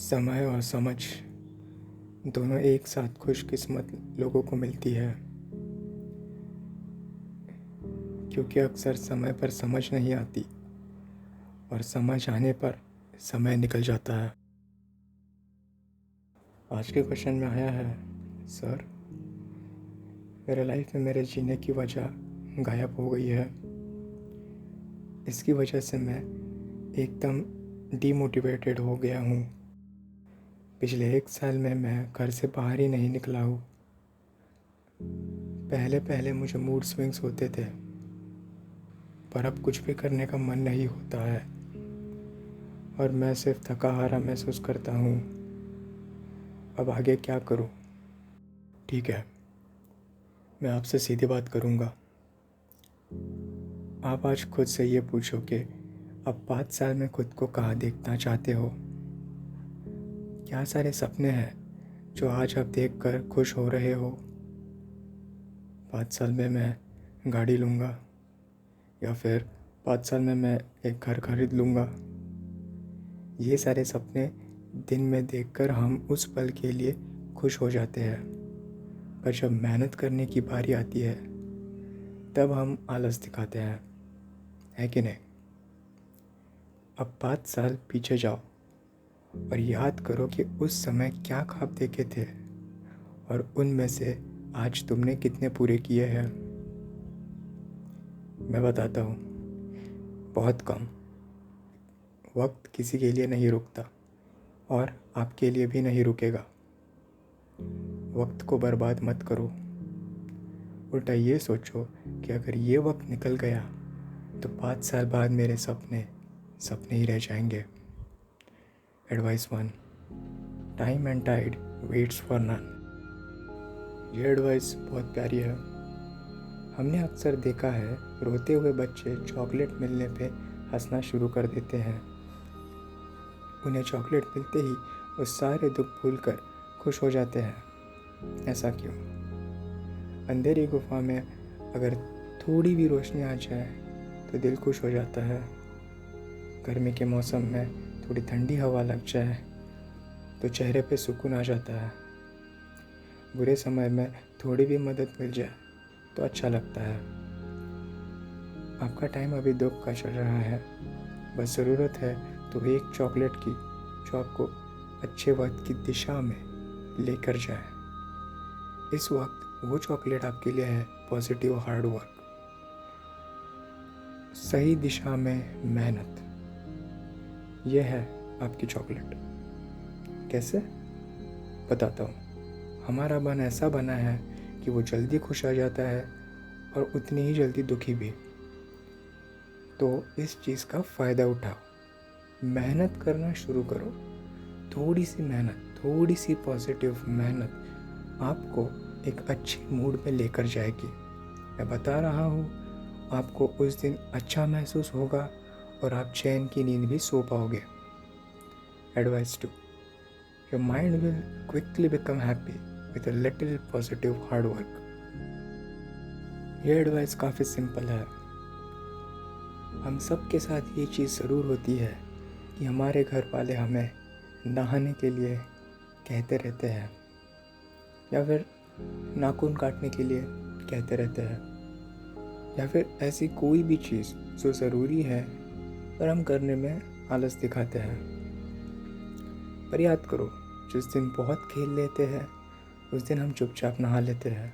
समय और समझ दोनों एक साथ खुशकिस्मत लोगों को मिलती है, क्योंकि अक्सर समय पर समझ नहीं आती और समझ आने पर समय निकल जाता है। आज के क्वेश्चन में आया है, सर मेरे लाइफ में मेरे जीने की वजह गायब हो गई है। इसकी वजह से मैं एकदम डीमोटिवेटेड हो गया हूँ। पिछले 1 साल में मैं घर से बाहर ही नहीं निकला हूँ। पहले पहले मुझे मूड स्विंग्स होते थे, पर अब कुछ भी करने का मन नहीं होता है और मैं सिर्फ थका हारा महसूस करता हूँ। अब आगे क्या करूँ? ठीक है, मैं आपसे सीधी बात करूँगा। आप आज खुद से ये पूछो कि अब 5 साल में खुद को कहाँ देखना चाहते हो? क्या सारे सपने हैं जो आज आप देख कर खुश हो रहे हो? 5 साल में मैं गाड़ी लूँगा, या फिर 5 साल में मैं एक घर खरीद लूँगा। ये सारे सपने दिन में देखकर हम उस पल के लिए खुश हो जाते हैं, पर जब मेहनत करने की बारी आती है तब हम आलस दिखाते हैं, है कि नहीं? अब 5 साल पीछे जाओ और याद करो कि उस समय क्या ख्वाब देखे थे और उनमें से आज तुमने कितने पूरे किए हैं। मैं बताता हूँ, बहुत कम। वक्त किसी के लिए नहीं रुकता और आपके लिए भी नहीं रुकेगा। वक्त को बर्बाद मत करो। उल्टा ये सोचो कि अगर ये वक्त निकल गया तो 5 साल बाद मेरे सपने सपने ही रह जाएंगे। Advice 1, time and tide waits for none. ये एडवाइस बहुत प्यारी है। हमने अक्सर देखा है, रोते हुए बच्चे चॉकलेट मिलने पे हंसना शुरू कर देते हैं। उन्हें चॉकलेट मिलते ही वो सारे दुख भूलकर खुश हो जाते हैं। ऐसा क्यों? अंधेरी गुफा में अगर थोड़ी भी रोशनी आ जाए तो दिल खुश हो जाता है। गर्मी के मौसम में थोड़ी ठंडी हवा लग जाए तो चेहरे पे सुकून आ जाता है। बुरे समय में थोड़ी भी मदद मिल जाए तो अच्छा लगता है। आपका टाइम अभी दुख का चल रहा है, बस ज़रूरत है तो एक चॉकलेट की जो आपको अच्छे वक्त की दिशा में लेकर जाए। इस वक्त वो चॉकलेट आपके लिए है पॉजिटिव हार्ड वर्क, सही दिशा में मेहनत। यह है आपकी चॉकलेट। कैसे? बताता हूँ। हमारा मन ऐसा बना है कि वो जल्दी खुश आ जाता है और उतनी ही जल्दी दुखी भी। तो इस चीज़ का फ़ायदा उठाओ, मेहनत करना शुरू करो। थोड़ी सी मेहनत, थोड़ी सी पॉजिटिव मेहनत आपको एक अच्छे मूड में लेकर जाएगी। मैं बता रहा हूँ, आपको उस दिन अच्छा महसूस होगा और आप चैन की नींद भी सो पाओगे। Advice 2, your mind will quickly become happy with a little positive hard work. यह एडवाइस काफ़ी सिंपल है। हम सब के साथ ये चीज़ ज़रूर होती है कि हमारे घर वाले हमें नहाने के लिए कहते रहते हैं, या फिर नाखून काटने के लिए कहते रहते हैं, या फिर ऐसी कोई भी चीज़ जो ज़रूरी है पर हम करने में आलस दिखाते हैं। पर याद करो, जिस दिन बहुत खेल लेते हैं उस दिन हम चुपचाप नहा लेते हैं।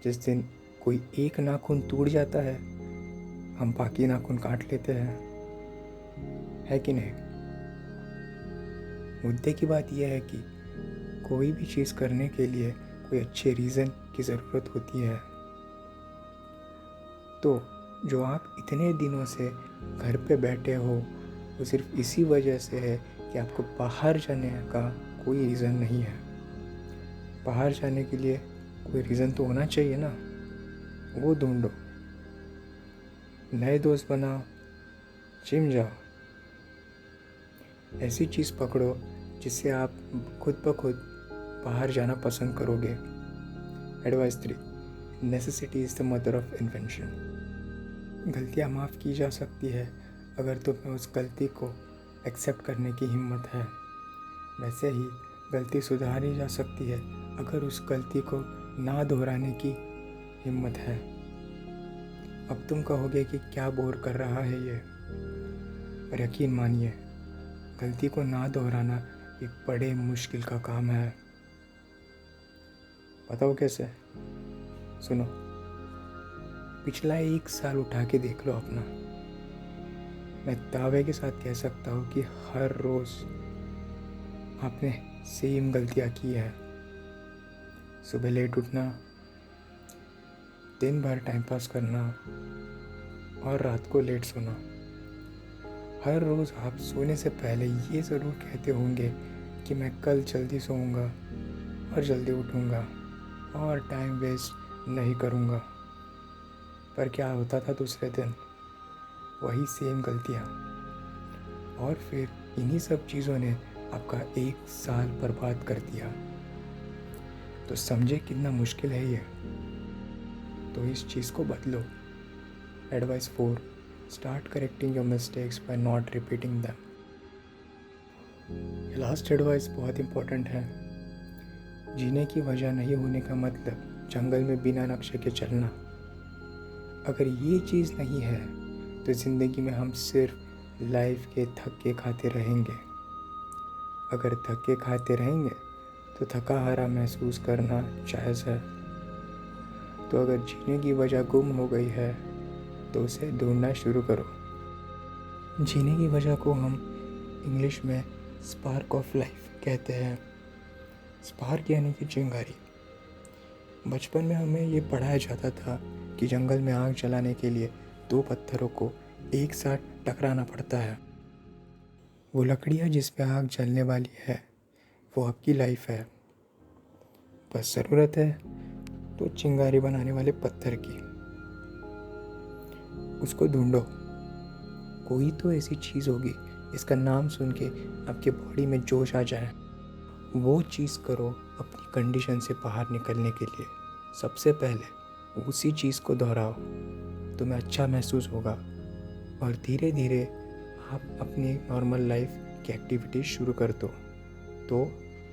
जिस दिन कोई एक नाखून टूट जाता है हम बाकी नाखून काट लेते हैं, है कि नहीं? मुद्दे की बात यह है कि कोई भी चीज़ करने के लिए कोई अच्छे रीज़न की ज़रूरत होती है। तो जो आप इतने दिनों से घर पे बैठे हो वो सिर्फ इसी वजह से है कि आपको बाहर जाने का कोई रीज़न नहीं है। बाहर जाने के लिए कोई रीज़न तो होना चाहिए ना, वो ढूंढो। नए दोस्त बनाओ, जिम जाओ, ऐसी चीज़ पकड़ो जिससे आप खुद ब खुद बाहर जाना पसंद करोगे। Advice 3, necessity is the mother of invention. गलतियाँ माफ़ की जा सकती है अगर तुम्हें उस गलती को एक्सेप्ट करने की हिम्मत है। वैसे ही गलती सुधारी जा सकती है अगर उस गलती को ना दोहराने की हिम्मत है। अब तुम कहोगे कि क्या बोर कर रहा है ये, पर यकीन मानिए गलती को ना दोहराना एक बड़े मुश्किल का काम है। बताओ कैसे? सुनो, पिछला 1 साल उठा के देख लो अपना। मैं दावे के साथ कह सकता हूँ कि हर रोज़ आपने सेम गलतियाँ की है। सुबह लेट उठना, दिन भर टाइम पास करना और रात को लेट सोना। हर रोज़ आप सोने से पहले ये ज़रूर कहते होंगे कि मैं कल जल्दी सोऊंगा और जल्दी उठूंगा और टाइम वेस्ट नहीं करूंगा। पर क्या होता था दूसरे दिन? वही सेम गलतियाँ। और फिर इन्हीं सब चीज़ों ने आपका 1 साल बर्बाद कर दिया। तो समझे कितना मुश्किल है ये। तो इस चीज़ को बदलो। Advice 4, start correcting your mistakes by not repeating them. Last advice बहुत इम्पोर्टेंट है। जीने की वजह नहीं होने का मतलब जंगल में बिना नक्शे के चलना। अगर ये चीज़ नहीं है तो ज़िंदगी में हम सिर्फ लाइफ के धक्के खाते रहेंगे। अगर धक्के खाते रहेंगे तो थका हारा महसूस करना जायज़ है। तो अगर जीने की वजह गुम हो गई है तो उसे ढूंढना शुरू करो। जीने की वजह को हम इंग्लिश में स्पार्क ऑफ लाइफ कहते हैं। स्पार्क यानी कि चिंगारी। बचपन में हमें ये पढ़ाया जाता था कि जंगल में आग जलाने के लिए 2 पत्थरों को एक साथ टकराना पड़ता है। वो लकड़ियाँ जिस पे आग जलने वाली है वो आपकी लाइफ है। बस ज़रूरत है तो चिंगारी बनाने वाले पत्थर की। उसको ढूंढो। कोई तो ऐसी चीज़ होगी इसका नाम सुन के आपके बॉडी में जोश आ जाए। वो चीज़ करो अपनी कंडीशन से बाहर निकलने के लिए। सबसे पहले उसी चीज़ को दोहराओ, तुम्हें अच्छा महसूस होगा और धीरे धीरे आप अपनी नॉर्मल लाइफ की एक्टिविटीज़ शुरू कर दो। तो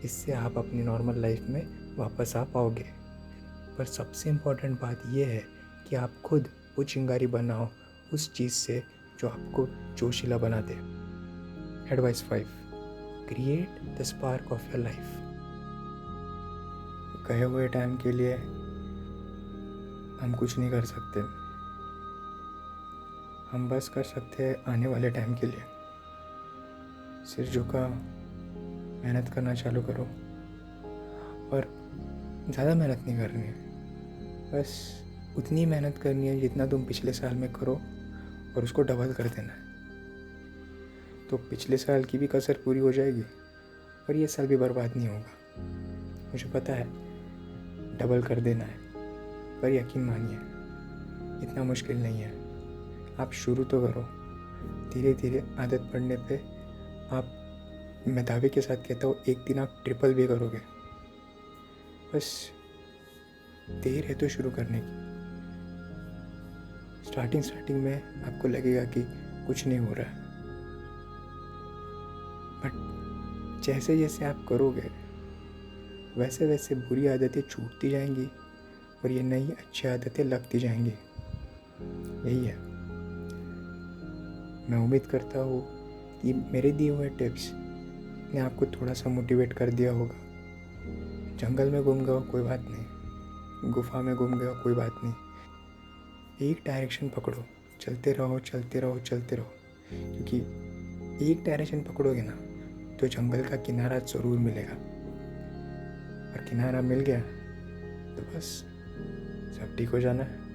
इससे आप अपनी नॉर्मल लाइफ में वापस आ पाओगे। पर सबसे इम्पोर्टेंट बात यह है कि आप खुद वो चिंगारी बनाओ उस चीज़ से जो आपको जोशीला बना दे। Advice 5, create the spark of your life. गए हुए टाइम के लिए हम कुछ नहीं कर सकते। हम बस कर सकते हैं आने वाले टाइम के लिए। सिर झुका, मेहनत करना चालू करो और ज़्यादा मेहनत नहीं करनी है। बस उतनी मेहनत करनी है जितना तुम पिछले साल में करो और उसको डबल कर देना है। तो पिछले साल की भी कसर पूरी हो जाएगी और ये साल भी बर्बाद नहीं होगा। मुझे पता है डबल कर देना है, पर यकीन मानिए इतना मुश्किल नहीं है। आप शुरू तो करो। धीरे धीरे आदत पड़ने पे आप, मैं दावे के साथ कहता हूँ, एक दिन आप ट्रिपल भी करोगे। बस देर है तो शुरू करने की। स्टार्टिंग में आपको लगेगा कि कुछ नहीं हो रहा है, बट जैसे जैसे आप करोगे वैसे वैसे बुरी आदतें छूटती जाएंगी और ये नई अच्छी आदतें लगती जाएंगी। यही है। मैं उम्मीद करता हूँ कि मेरे दिए हुए टिप्स ने आपको थोड़ा सा मोटिवेट कर दिया होगा। जंगल में घूम गए हो कोई बात नहीं, गुफा में घूम गए हो कोई बात नहीं। एक डायरेक्शन पकड़ो, चलते रहो चलते रहो चलते रहो। क्योंकि एक डायरेक्शन पकड़ोगे ना तो जंगल का किनारा ज़रूर मिलेगा, और किनारा मिल गया तो बस सब ठीक हो जाना है।